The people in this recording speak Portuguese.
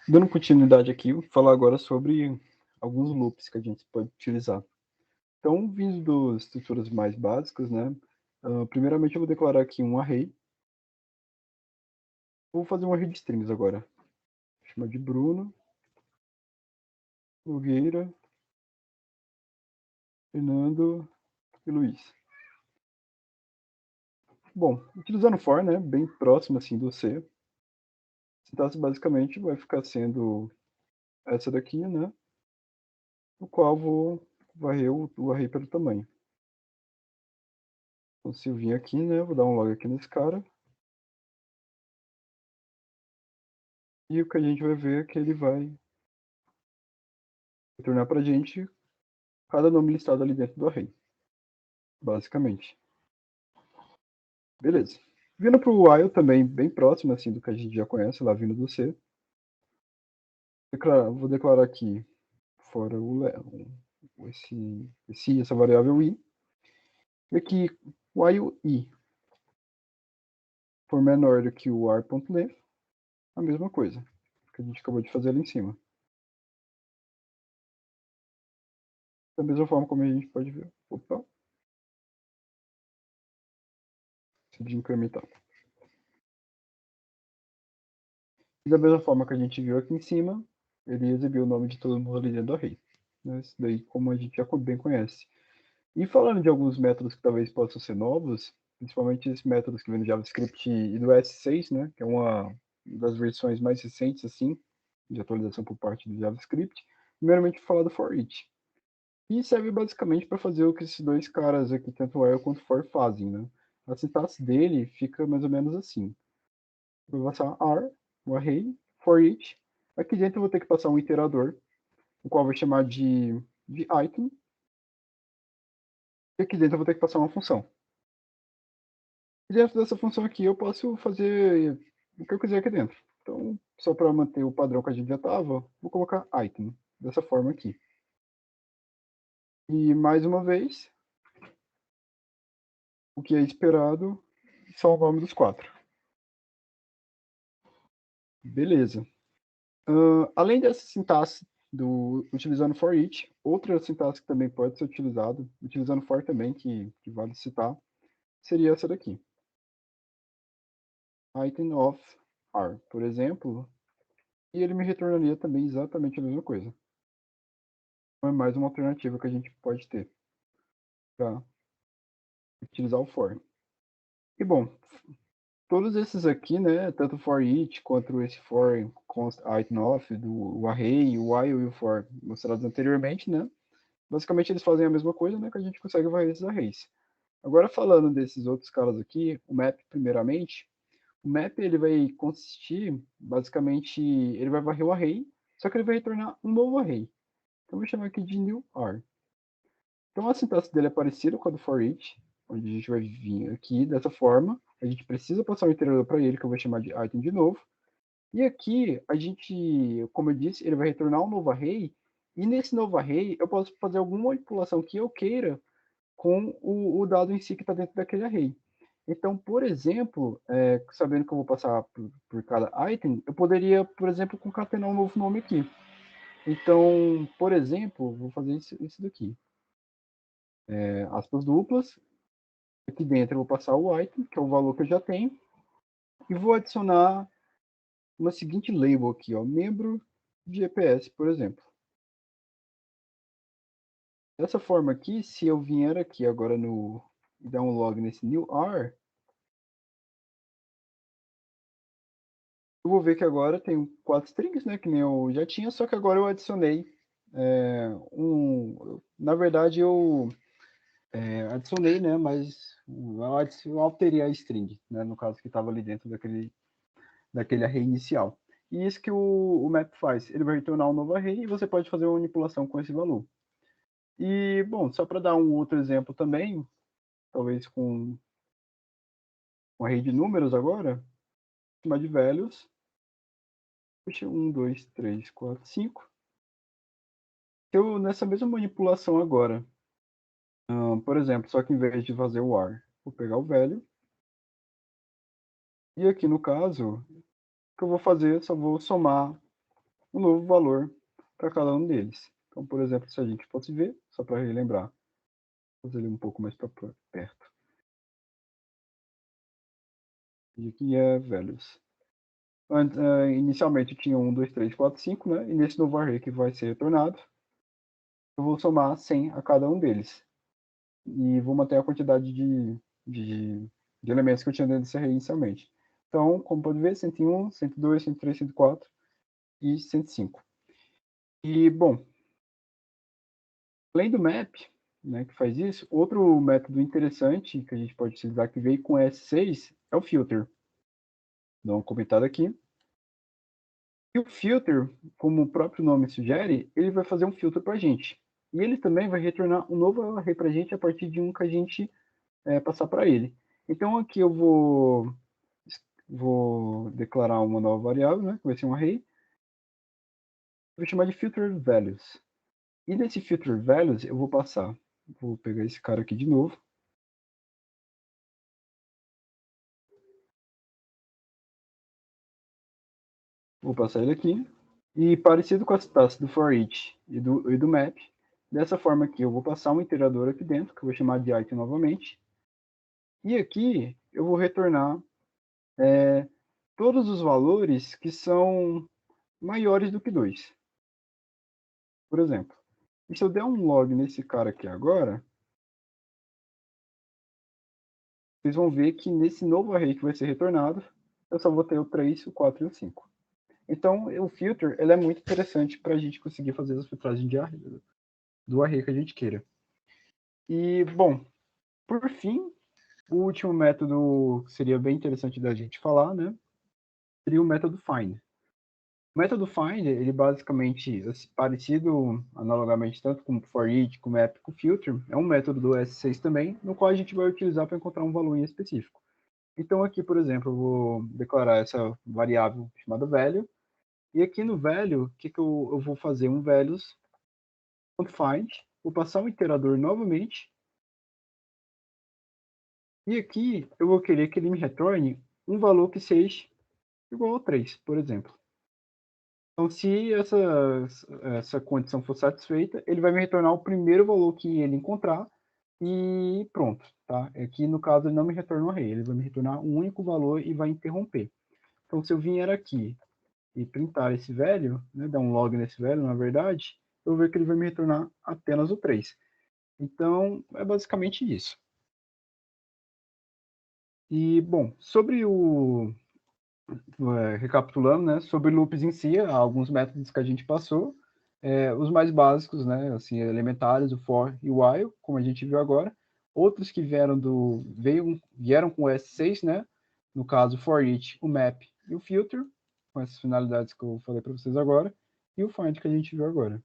Dando continuidade aqui, vou falar agora sobre alguns loops que a gente pode utilizar. Então, vindo das estruturas mais básicas, né, primeiramente eu vou declarar aqui um array. Vou fazer um array de strings agora. Vou chamar de Bruno, Nogueira, Fernando e Luiz. Bom, utilizando for, né, bem próximo assim do C, a sintaxe basicamente vai ficar sendo essa daqui, né, no qual vou varrer o array pelo tamanho. Então, se eu vir aqui, né, vou dar um log aqui nesse cara. E o que a gente vai ver é que ele vai retornar para a gente cada nome listado ali dentro do array, basicamente. Beleza. Vindo para o while também, bem próximo assim do que a gente já conhece, lá vindo do C. Vou declarar aqui fora essa variável i. E aqui, while i for menor do que o ar.length, a mesma coisa que a gente acabou de fazer ali em cima. Da mesma forma como a gente pode ver. Opa. De incrementar. E da mesma forma que a gente viu aqui em cima, ele exibiu o nome de todo mundo ali dentro do array. Né? Isso daí, como a gente já bem conhece. E falando de alguns métodos que talvez possam ser novos, principalmente esses métodos que vêm do JavaScript e do S6, né? Que é uma das versões mais recentes, assim, de atualização por parte do JavaScript. Primeiramente, falar do for each. E serve basicamente para fazer o que esses dois caras aqui, tanto o while quanto o for, fazem, né? A sintaxe dele fica mais ou menos assim. Eu vou passar ar, o array, for each. Aqui dentro eu vou ter que passar um iterador, o qual eu vou chamar de item. E aqui dentro eu vou ter que passar uma função. E dentro dessa função aqui eu posso fazer o que eu quiser aqui dentro. Então, só para manter o padrão que a gente já estava, vou colocar item, dessa forma aqui. E mais uma vez, o que é esperado são o nome dos quatro. Beleza. Além dessa sintaxe utilizando for each, outra sintaxe que também pode ser utilizada, utilizando for também, que vale citar, seria essa daqui. Item of r, por exemplo, e ele me retornaria também exatamente a mesma coisa. Então é mais uma alternativa que a gente pode ter para utilizar o for. E bom, todos esses aqui, né, tanto for each quanto esse for const item of, do array, o while e o for mostrados anteriormente, né, basicamente eles fazem a mesma coisa, né, que a gente consegue varrer esses arrays. Agora falando desses outros caras aqui, o map primeiramente, o map ele vai consistir, basicamente, ele vai varrer o array, só que ele vai retornar um novo array. Então eu vou chamar aqui de new r. Então a sintaxe dele é parecida com a do for each, onde a gente vai vir aqui dessa forma, a gente precisa passar um iterador para ele, que eu vou chamar de item de novo, e aqui a gente, como eu disse, ele vai retornar um novo array, e nesse novo array eu posso fazer alguma manipulação que eu queira com o dado em si que está dentro daquele array. Então, por exemplo, sabendo que eu vou passar por cada item, eu poderia, por exemplo, concatenar um novo nome aqui. Então, por exemplo, vou fazer isso daqui. Aspas duplas. Aqui dentro eu vou passar o item, que é o valor que eu já tenho, e vou adicionar uma seguinte label aqui, ó, membro de EPS, por exemplo. Dessa forma aqui, se eu vier aqui agora no dar um log nesse new r, eu vou ver que agora tem 4 strings, né, que nem eu já tinha, só que agora eu adicionei na verdade eu adicionei, né, mas eu alterei a string, né, no caso que estava ali dentro daquele array inicial. E isso que o map faz, ele vai retornar um novo array e você pode fazer uma manipulação com esse valor. E, bom, só para dar um outro exemplo também, talvez com um array de números agora, chamar de values, 1, 2, 3, 4, 5. Eu, nessa mesma manipulação agora, por exemplo, só que em vez de fazer o ar, vou pegar o value, e aqui no caso, o que eu vou fazer, só vou somar um novo valor para cada um deles. Então, por exemplo, se a gente fosse ver, só para relembrar, vou fazer ele um pouco mais para perto. E aqui é values. Inicialmente tinha 1, 2, 3, 4, 5, né? E nesse novo array que vai ser retornado, eu vou somar 100 a cada um deles. E vou manter a quantidade de elementos que eu tinha dentro desse array inicialmente. Então, como pode ver, 101, 102, 103, 104 e 105. E, bom, além do map, né, que faz isso, outro método interessante que a gente pode utilizar que veio com S6 é o filter. Dá uma comentada aqui. E o filter, como o próprio nome sugere, ele vai fazer um filtro para a gente. E ele também vai retornar um novo array para a gente a partir de um que a gente passar para ele. Então aqui eu vou declarar uma nova variável, né, que vai ser um array. Vou chamar de filter values. E nesse filter values eu vou passar, vou pegar esse cara aqui de novo. Vou passar ele aqui. E parecido com as taxas do for each e do map, dessa forma aqui eu vou passar um iterador aqui dentro, que eu vou chamar de item novamente. E aqui eu vou retornar todos os valores que são maiores do que 2. Por exemplo, e se eu der um log nesse cara aqui agora, vocês vão ver que nesse novo array que vai ser retornado, eu só vou ter o 3, o 4 e o 5. Então, o filter ele é muito interessante para a gente conseguir fazer as filtragens do array que a gente queira. E, bom, por fim, o último método que seria bem interessante da gente falar, né, seria o método find. O método find, ele basicamente, parecido analogamente tanto com o for each, como o map, com o filter, é um método do S6 também, no qual a gente vai utilizar para encontrar um valor em específico. Então aqui, por exemplo, eu vou declarar essa variável chamada value, e aqui no value, o que eu vou fazer? Um values.find, vou passar um iterador novamente, e aqui eu vou querer que ele me retorne um valor que seja igual a 3, por exemplo. Então, se essa condição for satisfeita, ele vai me retornar o primeiro valor que ele encontrar e pronto. Tá? Aqui, no caso, ele não me retorna um array, ele vai me retornar um único valor e vai interromper. Então, se eu vier aqui e printar esse velho, né, dar um log nesse velho, na verdade, eu vou ver que ele vai me retornar apenas o 3. Então, é basicamente isso. E, bom, sobre recapitulando, né, sobre loops em si, há alguns métodos que a gente passou, os mais básicos, né, assim, elementares, o for e o while, como a gente viu agora, outros que vieram com o S6, né, no caso, for each, o map e o filter, com essas finalidades que eu falei para vocês agora, e o find que a gente viu agora.